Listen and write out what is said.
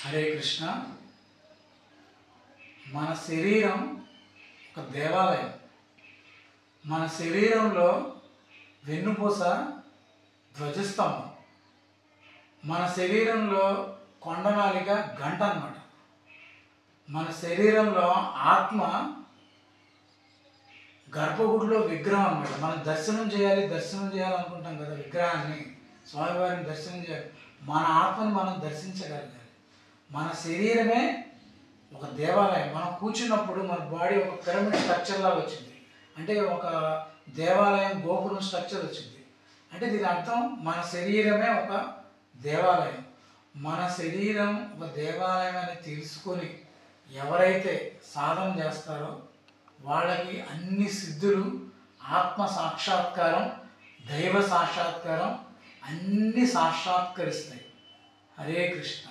హరే కృష్ణ. మన శరీరం ఒక దేవాలయం. మన శరీరంలో వెన్నుపూస ధ్వజస్తంభం, మన శరీరంలో కొండనాలిక గంట అన్నమాట. మన శరీరంలో ఆత్మ గర్భగుడిలో విగ్రహం అన్నమాట. మనం దర్శనం చేయాలనుకుంటాం కదా, విగ్రహాన్ని, స్వామివారిని దర్శనం చేయాలి. మన ఆత్మని మనం దర్శించగలగాలి. మన శరీరమే ఒక దేవాలయం. మనం కూర్చున్నప్పుడు మన బాడీ ఒక పిరమిడ్ స్ట్రక్చర్ లాగా వచ్చింది, అంటే ఒక దేవాలయం గోపురం స్ట్రక్చర్ వచ్చింది. అంటే దీని అర్థం మన శరీరమే ఒక దేవాలయం. మన శరీరం ఒక దేవాలయం అని తెలుసుకొని ఎవరైతే సాధన చేస్తారో వాళ్ళకి అన్ని సిద్ధులు, ఆత్మ సాక్షాత్కారం, దైవ సాక్షాత్కారం అన్నీ సాక్షాత్కరిస్తాయి. హరే కృష్ణ.